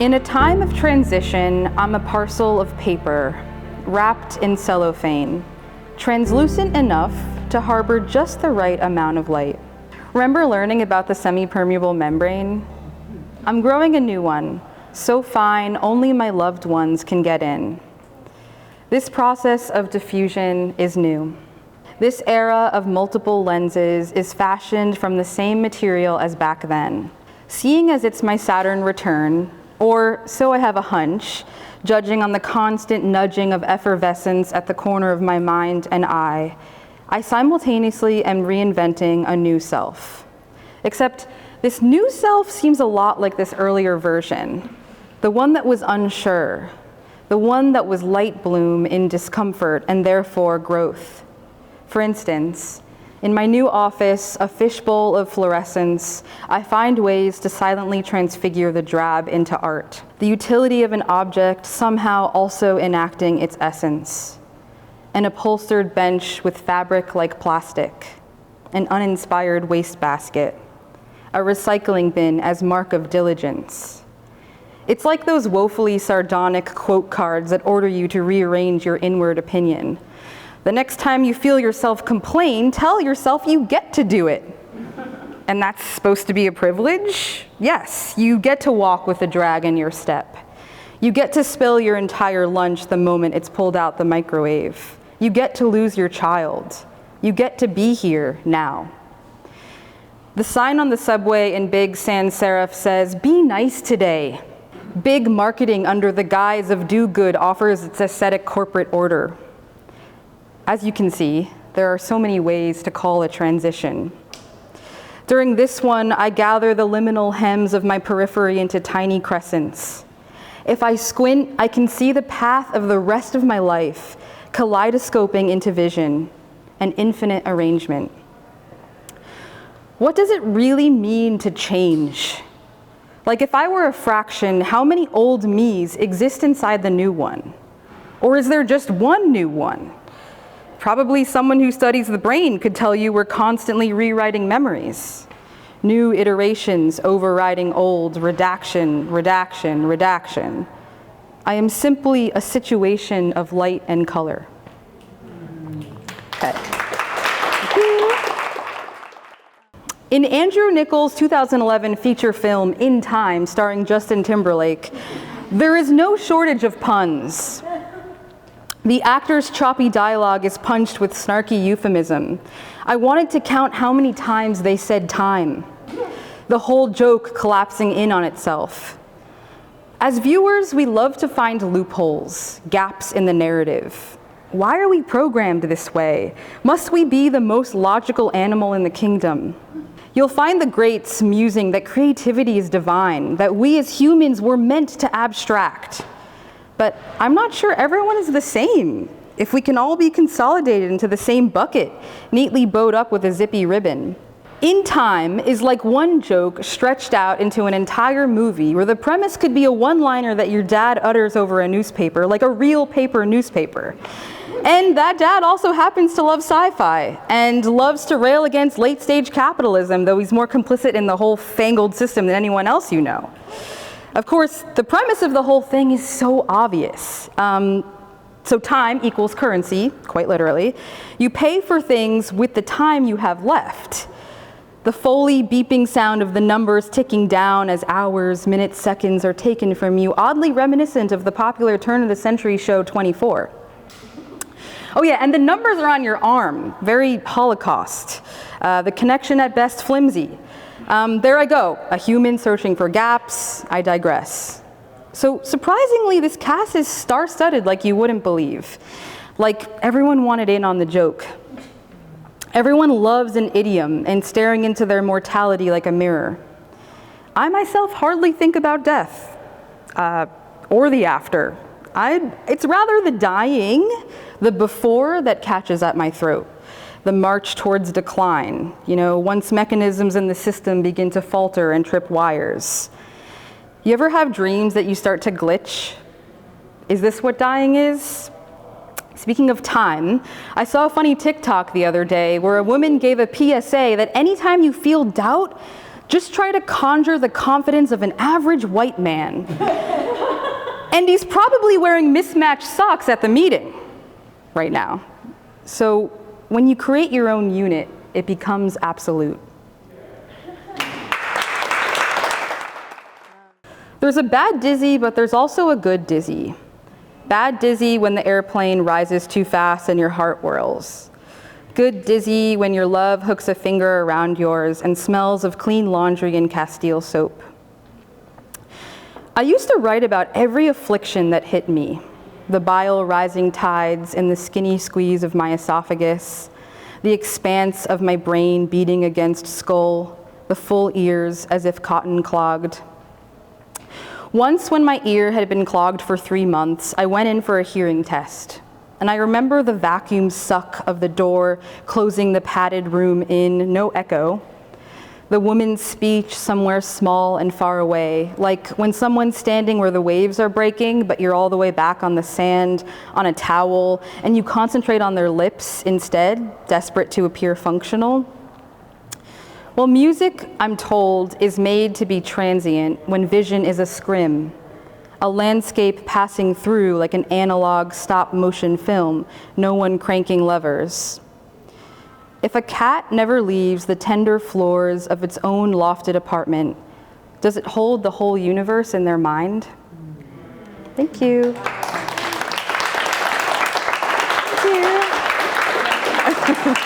In a time of transition, I'm a parcel of paper, wrapped in cellophane, translucent enough to harbor just the right amount of light. Remember learning about the semi-permeable membrane? I'm growing a new one, so fine only my loved ones can get in. This process of diffusion is new. This era of multiple lenses is fashioned from the same material as back then. Seeing as it's my Saturn return, or so I have a hunch, judging on the constant nudging of effervescence at the corner of my mind and eye, I simultaneously am reinventing a new self. Except this new self seems a lot like this earlier version, the one that was unsure, the one that was light bloom in discomfort and therefore growth. For instance, in my new office, a fishbowl of fluorescence, I find ways to silently transfigure the drab into art, the utility of an object somehow also enacting its essence. An upholstered bench with fabric like plastic, an uninspired wastebasket, a recycling bin as mark of diligence. It's like those woefully sardonic quote cards that order you to rearrange your inward opinion. The next time you feel yourself complain, tell yourself you get to do it. And that's supposed to be a privilege? Yes, you get to walk with a drag in your step. You get to spill your entire lunch the moment it's pulled out the microwave. You get to lose your child. You get to be here now. The sign on the subway in big sans serif says, "Be nice today." Big marketing under the guise of do good offers its aesthetic corporate order. As you can see, there are so many ways to call a transition. During this one, I gather the liminal hems of my periphery into tiny crescents. If I squint, I can see the path of the rest of my life, kaleidoscoping into vision, an infinite arrangement. What does it really mean to change? Like if I were a fraction, how many old me's exist inside the new one? Or is there just one new one? Probably someone who studies the brain could tell you we're constantly rewriting memories. New iterations overriding old, redaction, redaction, redaction. I am simply a situation of light and color. Okay. In Andrew Niccol's 2011 feature film, In Time, starring Justin Timberlake, there is no shortage of puns. The actor's choppy dialogue is punched with snarky euphemism. I wanted to count how many times they said time, the whole joke collapsing in on itself. As viewers, we love to find loopholes, gaps in the narrative. Why are we programmed this way? Must we be the most logical animal in the kingdom? You'll find the greats musing that creativity is divine, that we as humans were meant to abstract. But I'm not sure everyone is the same. If we can all be consolidated into the same bucket, neatly bowed up with a zippy ribbon. In Time is like one joke stretched out into an entire movie where the premise could be a one-liner that your dad utters over a newspaper, like a real paper newspaper. And that dad also happens to love sci-fi and loves to rail against late-stage capitalism, though he's more complicit in the whole fangled system than anyone else you know. Of course, the premise of the whole thing is so obvious. So time equals currency, quite literally. You pay for things with the time you have left. The Foley beeping sound of the numbers ticking down as hours, minutes, seconds are taken from you, oddly reminiscent of the popular turn-of-the-century show 24. Oh yeah, and the numbers are on your arm, very Holocaust. The connection at best flimsy. There I go, a human searching for gaps. I digress. So surprisingly, this cast is star-studded like you wouldn't believe. Like everyone wanted in on the joke. Everyone loves an idiom and staring into their mortality like a mirror. I myself hardly think about death, or the after. It's rather the dying, the before that catches at my throat. The march towards decline, once mechanisms in the system begin to falter and trip wires. You ever have dreams that you start to glitch? Is this what dying is? Speaking of time, I saw a funny TikTok the other day where a woman gave a PSA that anytime you feel doubt, just try to conjure the confidence of an average white man. And he's probably wearing mismatched socks at the meeting right now. So when you create your own unit, it becomes absolute. There's a bad dizzy, but there's also a good dizzy. Bad dizzy when the airplane rises too fast and your heart whirls. Good dizzy when your love hooks a finger around yours and smells of clean laundry and Castile soap. I used to write about every affliction that hit me, the bile rising tides and the skinny squeeze of my esophagus, the expanse of my brain beating against skull, the full ears as if cotton clogged. Once when my ear had been clogged for 3 months, I went in for a hearing test. And I remember the vacuum suck of the door closing the padded room in, no echo. The woman's speech somewhere small and far away, like when someone's standing where the waves are breaking, but you're all the way back on the sand, on a towel, and you concentrate on their lips instead, desperate to appear functional. Well, music, I'm told, is made to be transient when vision is a scrim, a landscape passing through like an analog stop-motion film, no one cranking levers. If a cat never leaves the tender floors of its own lofted apartment, does it hold the whole universe in their mind? Thank you. Thank you.